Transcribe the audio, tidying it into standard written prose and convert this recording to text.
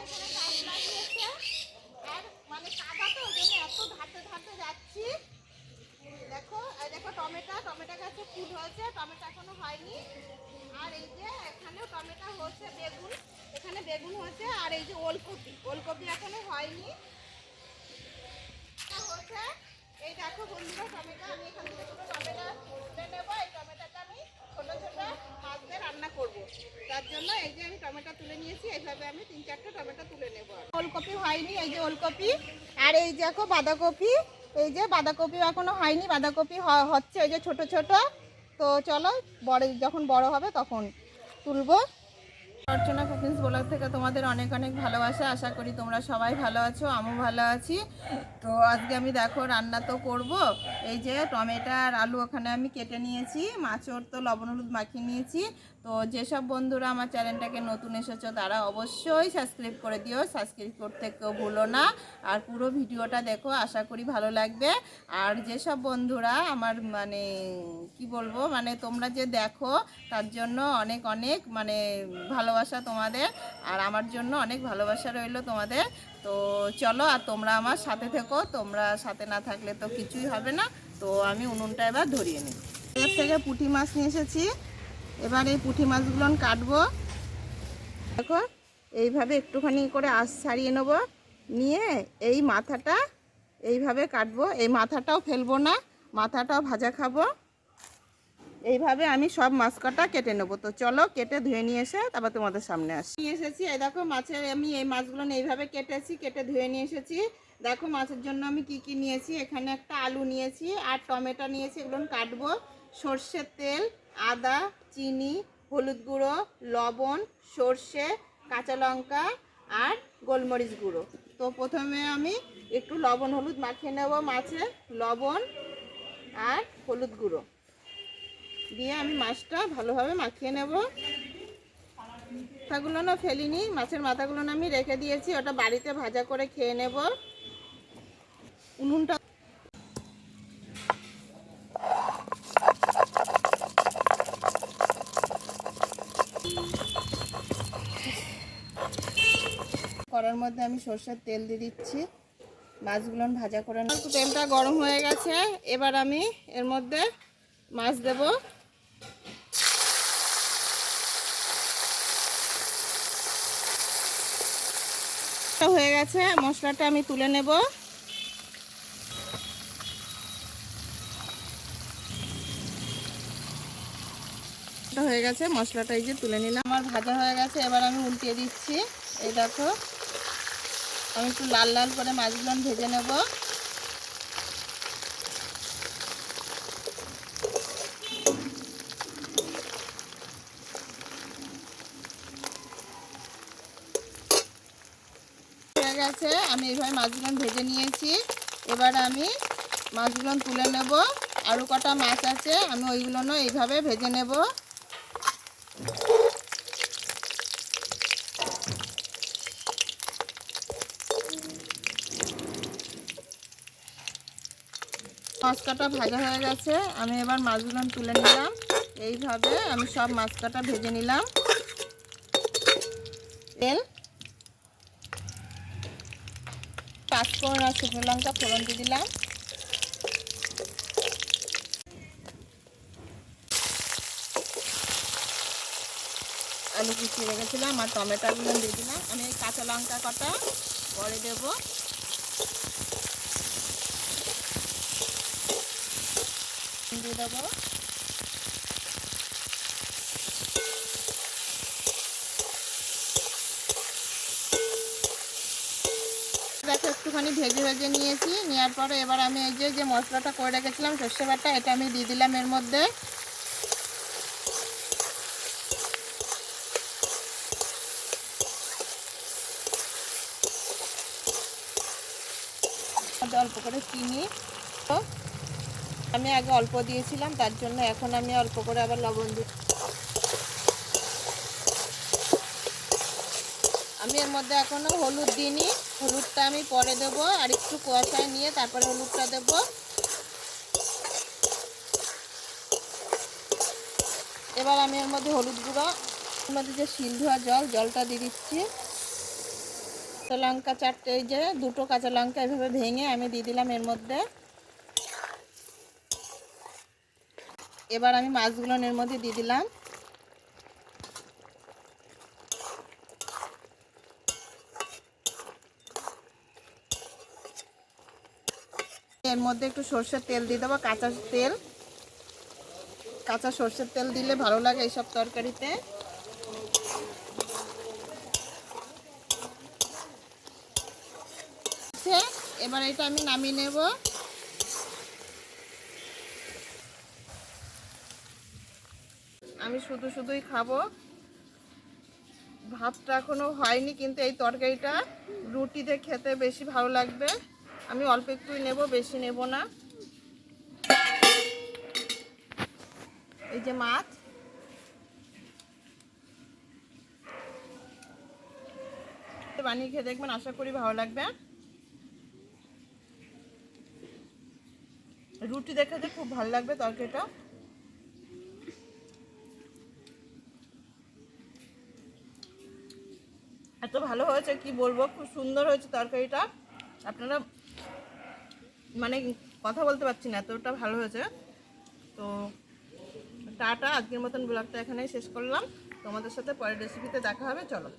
এখানে গাছ লাগিয়েছে আর মানে কাদা তো ওই জন্য এত ধারতে ধারতে যাচ্ছি। দেখো দেখো টমেটো গাছে ফুল হয়েছে, টমেটো এখনো হয়নি। আর এই যে এখানেও টমেটো হচ্ছে, বেগুন এখানে বেগুন হচ্ছে। আর এই যে ওলকপি এখনো হয়নি হচ্ছে। এই দেখো বন্ধুরা টমেটো, আমি এখান থেকে দুটো টমেটো তুলে নেবো। এই টমেটোটা আমি ছোট ছোট মাছ দিয়ে রান্না করব, তার জন্য এই যে আমি টমেটো তুলে নিয়েছি। এইভাবে আমি 3-4টা টমেটো তুলে নেব। ওলকপি হয়নি, এই যে ওলকপি। আর এই দেখো বাঁধাকপি, এই যে বাঁধাকপি এখনো হয়নি, বাঁধাকপি হচ্ছে এই যে ছোট ছোট। তো চলো যখন বড় হবে তখন তুলবো। অর্চনা কুকিংস ব্লগ থেকে তোমাদের অনেক অনেক ভালোবাসা। আশা করি তোমরা সবাই ভালো আছো, আমিও ভালো আছি। তো আজকে আমি দেখো রান্না তো করব। এই যে টমেটো আর আলু ওখানে আমি কেটে নিয়েছি, মাছের তো লবণ হলুদ মাখিয়ে নিয়েছি। তো যেসব বন্ধুরা আমার চ্যানেলটাকে নতুন এসেছো তারা অবশ্যই সাবস্ক্রাইব করে দিও, সাবস্ক্রাইব করতে কেউ ভুলো না। আর পুরো ভিডিওটা দেখো, আশা করি ভালো লাগবে। আর যেসব বন্ধুরা আমার মানে কি বলবো, মানে তোমরা যে দেখো তার জন্য অনেক অনেক মানে ভালোবাসা তোমাদের। আর আমার জন্য অনেক ভালোবাসা রইলো তোমাদের। তো চলো, আর তোমরা আমার সাথে থেকো, তোমরা সাথে না থাকলে তো কিছুই হবে না। তো আমি উনুনটা এবার ধরিয়ে নিই। এর থেকে পুঁটি মাছ নিয়ে এসেছি, এবার এই পুঁটি মাছগুলো কাটবো। দেখো এইভাবে একটুখানি করে আঁশ ছাড়িয়ে নেবো, নিয়ে এই মাথাটা এইভাবে কাটবো। এই মাথাটাও ফেলবো না, মাথাটাও ভাজা খাবো। এইভাবে আমি সব মাছ কাটা কেটে নেবো। তো চলো কেটে ধুয়ে নিয়ে এসে তারপর তোমাদের সামনে আসি। নিয়ে এসেছি এই দেখো মাছের, আমি এই মাছগুলো এইভাবে কেটেছি, কেটে ধুয়ে নিয়ে এসেছি। দেখো মাছের জন্য আমি কি কি নিয়েছি। এখানে একটা আলু নিয়েছি আর টমেটো নিয়েছি, এগুলো কাটবো। সর্ষের তেল, আদা, চিনি, হলুদ গুঁড়ো, লবণ, সর্ষে, কাঁচা লঙ্কা আর গোলমরিচ গুঁড়ো। তো প্রথমে আমি একটু লবণ হলুদ মাখিয়ে নেব মাছে, লবণ আর হলুদ গুঁড়ো দিয়ে আমি মাছটা ভালোভাবে মাখিয়ে নেব। মাথাগুলো না ফেলিনি, মাছের মাথাগুলো না আমি রেখে দিয়েছি, ওটা বাড়িতে ভাজা করে খেয়ে নেব। উনুনটা কড়ার মধ্যে আমি সরষের তেল দিয়ে দিচ্ছি, মাছগুলো ভাজা করে নেব। তেলটা গরম হয়ে গেছে, এবার আমি এর মধ্যে মাছ দেব। হয়ে গেছে, মশলাটা আমি তুলে নেব। হয়ে গেছে মশলাটা, এই যে তুলে নিলাম। আমার ভাজা হয়ে গেছে, এবার আমি উল্টিয়ে দিচ্ছি। এই দেখো আমি একটু লাল লাল করে মাছগুলো ভেজে নেব। হয়ে গেছে, আমি এইভাবে মাছগুলো ভেজে নিয়েছি। এবার আমি মাছগুলো তুলে নেব। আরও কটা মাছ আছে, আমি ওইগুলো এইভাবে ভেজে নেব। মাছ কাটা ভাজা হয়ে গেছে, আমি এবার মাছগুলো তুলে নিলাম। এইভাবে আমি সব মাছ কাটা ভেজে নিলাম। তেল, পাঁচফোড়ন আর শুকনো লঙ্কা ফোড়ন দিয়ে দিলাম। আলু কুচিয়ে রেখেছিলাম আর টমেটোগুলো দিয়ে দিলাম। আমি এই কাঁচা লঙ্কা কটা পরে দেবো। দিয়ে দেবো। দেখো একটুখানি ভেজে ভেজে নিয়েছি, নেওয়ার পরে এবার আমি এই যে মশলাটা করে রেখেছিলাম সর্ষে বাটা, এটা আমি দিয়ে দিলাম এর মধ্যে। অল্প করে চিনি, আমি আগে অল্প দিয়েছিলাম তার জন্য এখন আমি অল্প করে আবার লবণ দিই। আমি এর মধ্যে এখনো হলুদ দিইনি, হলুদটা আমি পরে দেব। আর একটু কষায় নিয়ে তারপরে হলুদটা দেব। এবার আমি এর মধ্যে হলুদ গুঁড়ো, এর মধ্যে যে শিল ধোয়া জলটা দিয়ে দিচ্ছি। কাঁচা লঙ্কা চারটে, এই যে দুটো কাঁচা লঙ্কা এভাবে ভেঙে আমি দিয়ে দিলাম এর মধ্যে। এবার আমি মাছগুলো এর মধ্যে দিয়ে দিলাম। এর মধ্যে একটু সরষের তেল দিয়ে দেবো, কাঁচা তেল। কাঁচা সরষের তেল দিলে ভালো লাগে এইসব তরকারিতে। এবার এটা আমি নামিয়ে নেব। আমি শুধুই খাবো, ভাতটা এখনো হয়নি, কিন্তু এই তরকারিটা রুটিতে খেতে বেশি ভালো লাগবে। আমি অল্প একটুই নেব, বেশি নেব না। এই যে মাছ, বানিয়ে খেয়ে দেখবেন, আশা করি ভালো লাগবে। রুটি দেখে যে খুব ভালো লাগবে তরকারিটা। এত ভালো হয়েছে কি বলবো, খুব সুন্দর হয়েছে তরকারিটা। আপনারা মানে কথা বলতে পারছি না, এতটা ভালো হয়েছে। তো টাটা, আজকের মতন ব্লগটা এখানেই শেষ করলাম। তোমাদের সাথে পরের রেসিপিতে দেখা হবে, চলো।